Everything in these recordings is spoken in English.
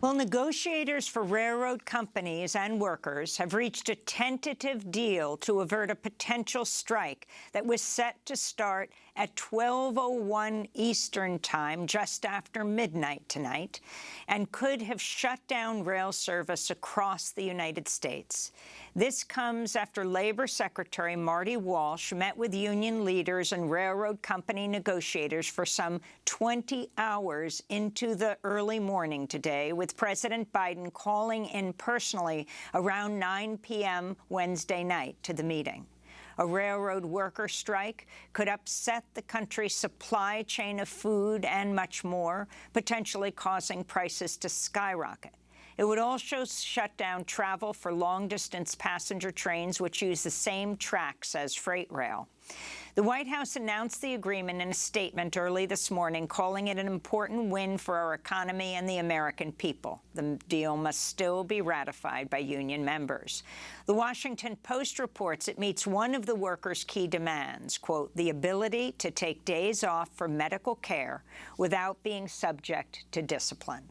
Well, negotiators for railroad companies and workers have reached a tentative deal to avert a potential strike that was set to start at 12:01 Eastern Time, just after midnight tonight, and could have shut down rail service across the United States. This comes after Labor Secretary Marty Walsh met with union leaders and railroad company negotiators for some 20 hours into the early morning today, with President Biden calling in personally around 9 p.m. Wednesday night to the meeting. A railroad worker strike could upset the country's supply chain of food and much more, potentially causing prices to skyrocket. It would also shut down travel for long-distance passenger trains, which use the same tracks as freight rail. The White House announced the agreement in a statement early this morning, calling it an important win for our economy and the American people. The deal must still be ratified by union members. The Washington Post reports it meets one of the workers' key demands, quote, the ability to take days off for medical care without being subject to discipline.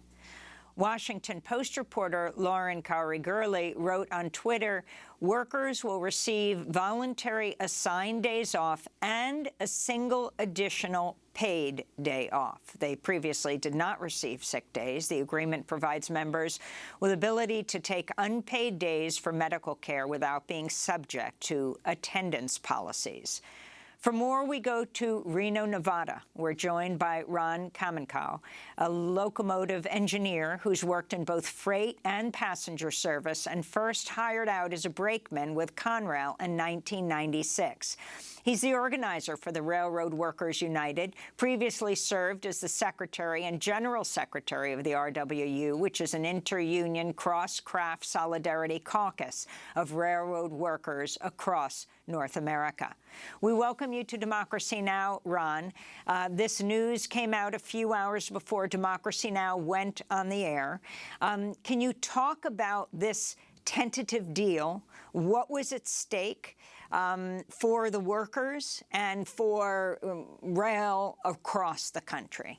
Washington Post reporter Lauren Kaminkow wrote on Twitter, workers will receive voluntary assigned days off and a single additional paid day off. They previously did not receive sick days. The agreement provides members with ability to take unpaid days for medical care without being subject to attendance policies. For more, we go to Reno, Nevada. We're joined by Ron Kaminkow, a locomotive engineer who's worked in both freight and passenger service and first hired out as a brakeman with Conrail in 1996. He's the organizer for the Railroad Workers United, previously served as the secretary and general secretary of the RWU, which is an inter-union cross-craft solidarity caucus of railroad workers across North America. We welcome you to Democracy Now!, Ron. This news came out a few hours before Democracy Now! Went on the air. Can you talk about this tentative deal? What was at stake for the workers and for rail across the country?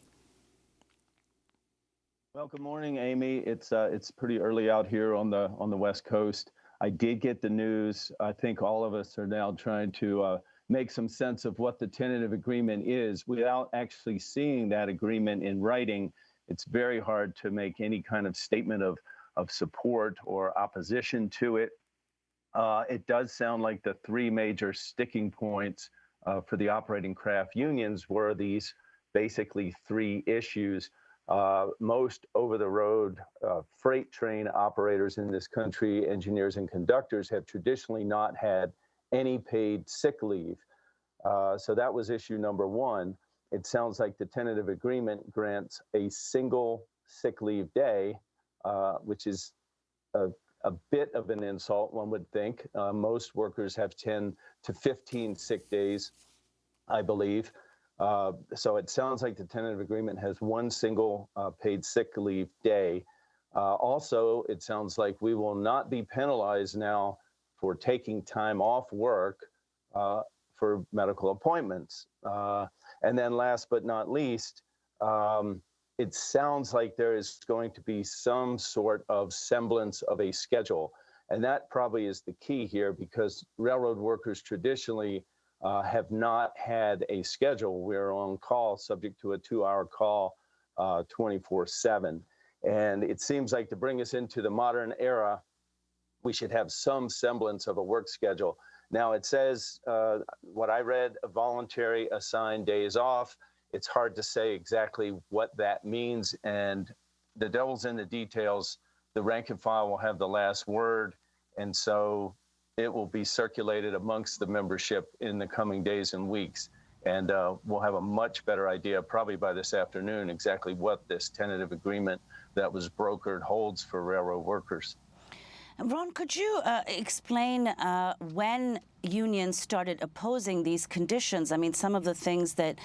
Well, good morning, Amy. It's pretty early out here on the West Coast. I did get the news. I think all of us are now trying to make some sense of what the tentative agreement is without actually seeing that agreement in writing. It's very hard to make any kind of statement of support or opposition to it. It does sound like the three major sticking points for the operating craft unions were these basically three issues. Most over-the-road freight train operators in this country, engineers and conductors, have traditionally not had any paid sick leave. So that was issue number one. It sounds like the tentative agreement grants a single sick leave day, which is a bit of an insult, one would think. Most workers have 10 to 15 sick days, I believe. So it sounds like the tentative agreement has one single paid sick leave day. Also, it sounds like we will not be penalized now for taking time off work for medical appointments. And then last but not least, it sounds like there is going to be some sort of semblance of a schedule. And that probably is the key here, because railroad workers traditionally have not had a schedule. We're on call, subject to a 2-hour call 24/7. And it seems like to bring us into the modern era, we should have some semblance of a work schedule. Now it says, what I read, a voluntary assigned days off. It's hard to say exactly what that means, and the devil's in the details. The rank and file will have the last word, and so it will be circulated amongst the membership in the coming days and weeks, and we'll have a much better idea, probably by this afternoon, exactly what this tentative agreement that was brokered holds for railroad workers. Ron, could you explain when unions started opposing these conditions? I mean, some of the things that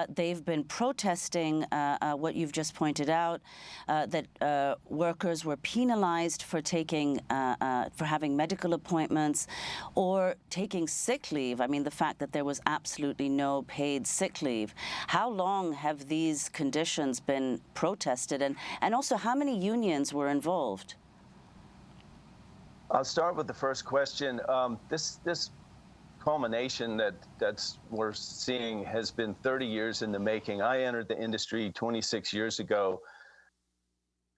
they've been protesting, what you've just pointed out, that workers were penalized for for having medical appointments or taking sick leave. I mean, the fact that there was absolutely no paid sick leave. How long have these conditions been protested, and also how many unions were involved? I'll start with the first question. This culmination that's we're seeing has been 30 years in the making. I entered the industry 26 years ago,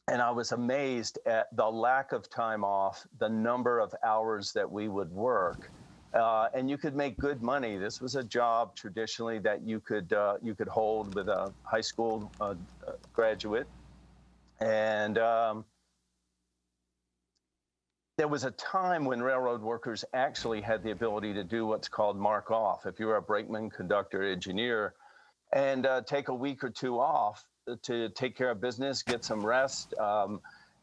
and I was amazed at the lack of time off, the number of hours that we would work, and you could make good money. This was a job traditionally that you could hold with a high school graduate, and there was a time when railroad workers actually had the ability to do what's called mark off. If you were a brakeman, conductor, engineer, and take a week or two off to take care of business, get some rest,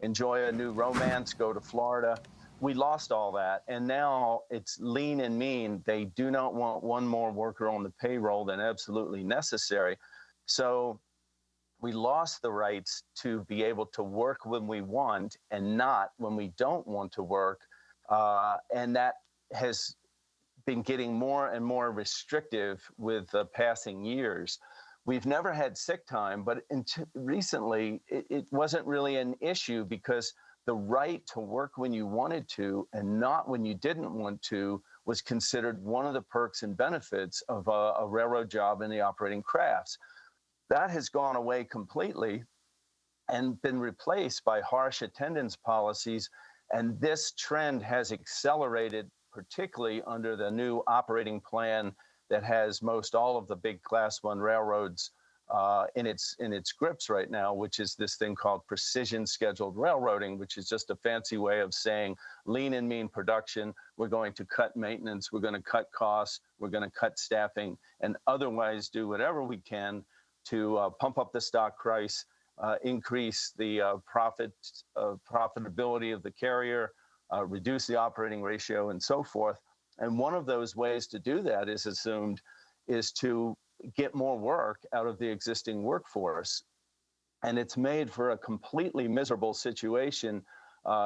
enjoy a new romance, go to Florida. We lost all that, and now it's lean and mean. They do not want one more worker on the payroll than absolutely necessary. So we lost the rights to be able to work when we want and not when we don't want to work. And that has been getting more and more restrictive with the passing years. We've never had sick time, but recently it wasn't really an issue because the right to work when you wanted to and not when you didn't want to was considered one of the perks and benefits of a railroad job in the operating crafts. That has gone away completely and been replaced by harsh attendance policies. And this trend has accelerated, particularly under the new operating plan that has most all of the big Class I railroads in its grips right now, which is this thing called precision scheduled railroading, which is just a fancy way of saying lean and mean production. We're going to cut maintenance, we're going to cut costs, we're going to cut staffing, and otherwise do whatever we can to pump up the stock price, increase the profitability of the carrier, reduce the operating ratio, and so forth. And one of those ways to do that is assumed is to get more work out of the existing workforce. And it's made for a completely miserable situation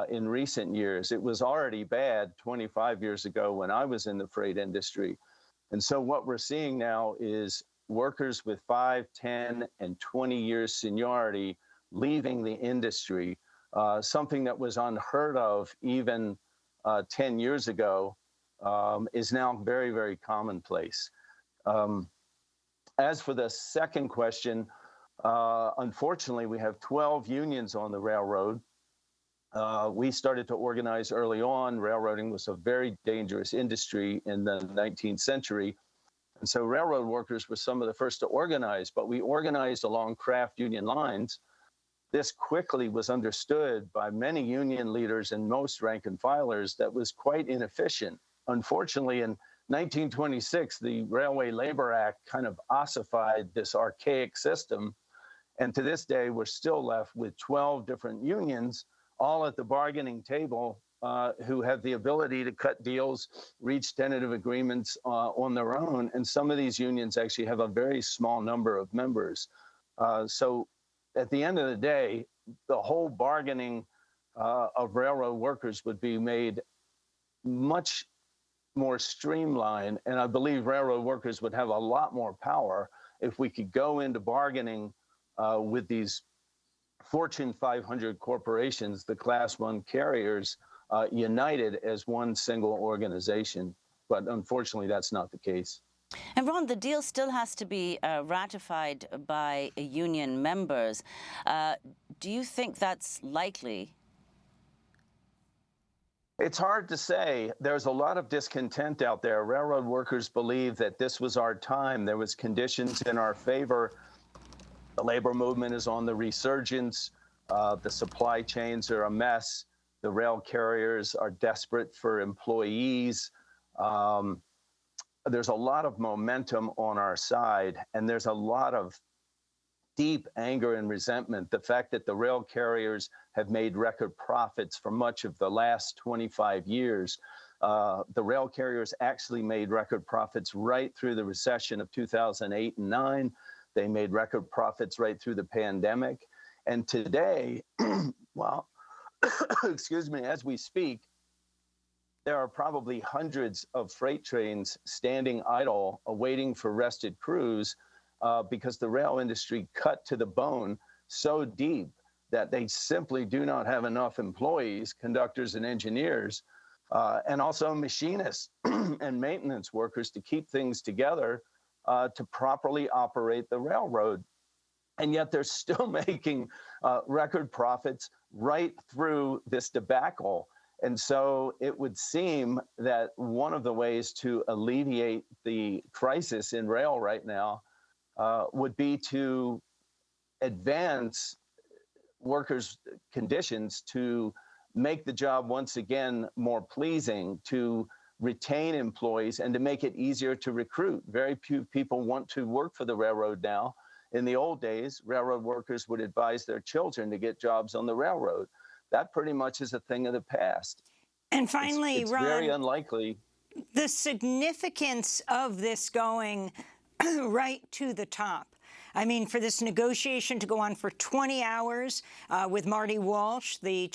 in recent years. It was already bad 25 years ago when I was in the freight industry. And so what we're seeing now is workers with 5, 10, and 20 years seniority leaving the industry, something that was unheard of even 10 years ago, is now very, very commonplace. As for the second question, unfortunately, we have 12 unions on the railroad. We started to organize early on. Railroading was a very dangerous industry in the 19th century. And so railroad workers were some of the first to organize, but we organized along craft union lines. This quickly was understood by many union leaders and most rank and filers that was quite inefficient. Unfortunately, in 1926, the Railway Labor Act kind of ossified this archaic system. And to this day, we're still left with 12 different unions, all at the bargaining table, who have the ability to cut deals, reach tentative agreements on their own. And some of these unions actually have a very small number of members. So at the end of the day, the whole bargaining of railroad workers would be made much more streamlined. And I believe railroad workers would have a lot more power if we could go into bargaining with these Fortune 500 corporations, the Class I carriers, united as one single organization. But unfortunately, that's not the case. And Ron, the deal still has to be ratified by union members. Do you think that's likely? It's hard to say. There's a lot of discontent out there. Railroad workers believe that this was our time. There was conditions in our favor. The labor movement is on the resurgence. The supply chains are a mess. The rail carriers are desperate for employees. There's a lot of momentum on our side, and there's a lot of deep anger and resentment. The fact that the rail carriers have made record profits for much of the last 25 years. The rail carriers actually made record profits right through the recession of 2008 and 9. They made record profits right through the pandemic. And today, well, excuse me, as we speak, there are probably hundreds of freight trains standing idle, awaiting for rested crews, because the rail industry cut to the bone so deep that they simply do not have enough employees, conductors and engineers, and also machinists and maintenance workers to keep things together to properly operate the railroad. And yet they're still making record profits right through this debacle. And so it would seem that one of the ways to alleviate the crisis in rail right now would be to advance workers' conditions to make the job once again more pleasing, to retain employees, and to make it easier to recruit. Very few people want to work for the railroad now. In the old days, railroad workers would advise their children to get jobs on the railroad. That pretty much is a thing of the past. And finally, it's Ron, very unlikely. The significance of this going right to the top. I mean, for this negotiation to go on for 20 hours with Marty Walsh, the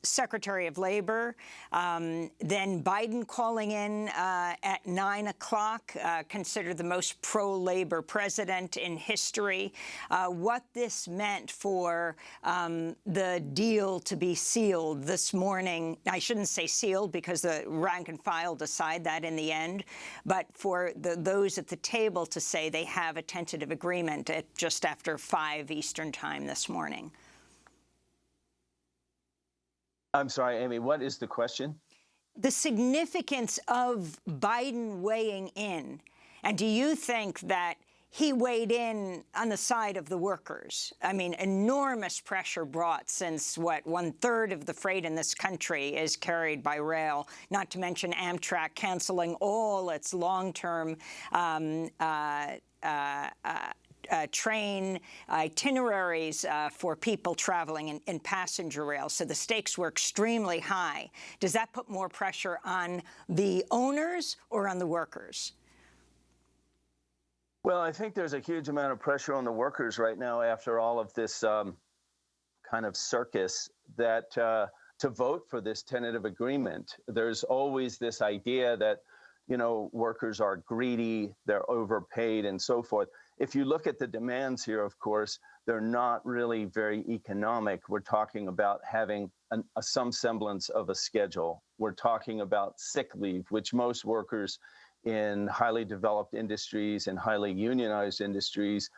Secretary of Labor, then Biden calling in at 9 o'clock, considered the most pro-labor president in history. What this meant for the deal to be sealed this morning. I shouldn't say sealed because the rank and file decide that in the end, but for those at the table to say they have a tentative agreement at just after 5 Eastern time this morning. I'm sorry, Amy, what is the question? The significance of Biden weighing in. And do you think that he weighed in on the side of the workers? I mean, enormous pressure brought since, what, 1/3 of the freight in this country is carried by rail, not to mention Amtrak canceling all its long-term train itineraries for people traveling in passenger rail. So the stakes were extremely high. Does that put more pressure on the owners or on the workers? Well, I think there's a huge amount of pressure on the workers right now after all of this kind of circus that to vote for this tentative agreement. There's always this idea that, you know, workers are greedy, they're overpaid and so forth. If you look at the demands here, of course, they're not really very economic. We're talking about having some semblance of a schedule. We're talking about sick leave, which most workers in highly developed industries and highly unionized industries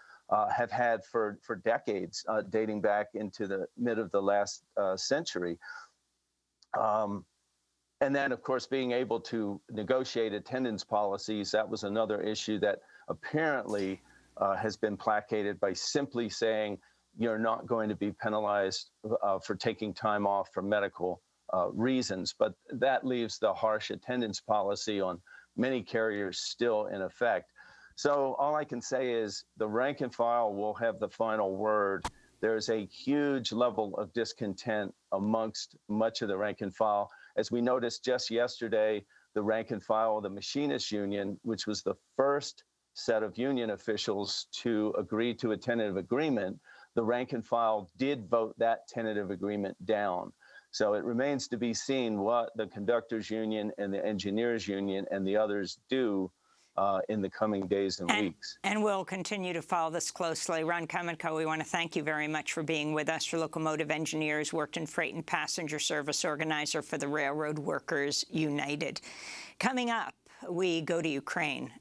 have had for decades, dating back into the mid of the last century. And then, of course, being able to negotiate attendance policies, that was another issue that apparently has been placated by simply saying you're not going to be penalized for taking time off for medical reasons. But that leaves the harsh attendance policy on many carriers still in effect. So all I can say is the rank and file will have the final word. There's a huge level of discontent amongst much of the rank and file. As we noticed just yesterday, the rank and file of the Machinists Union, which was the first set of union officials to agree to a tentative agreement, the rank and file did vote that tentative agreement down. So it remains to be seen what the conductors union and the engineers union and the others do in the coming days and weeks. And we'll continue to follow this closely. Ron Kaminkow, we want to thank you very much for being with us. Your Locomotive engineers, worked in freight and passenger service, organizer for the Railroad Workers United. Coming up, we go to Ukraine.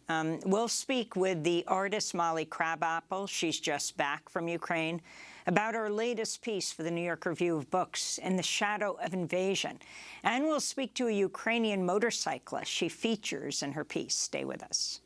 We'll speak with the artist Molly Crabapple. She's just back from Ukraine, about her latest piece for the New York Review of Books, In the Shadow of Invasion. And we'll speak to a Ukrainian motorcyclist she features in her piece. Stay with us.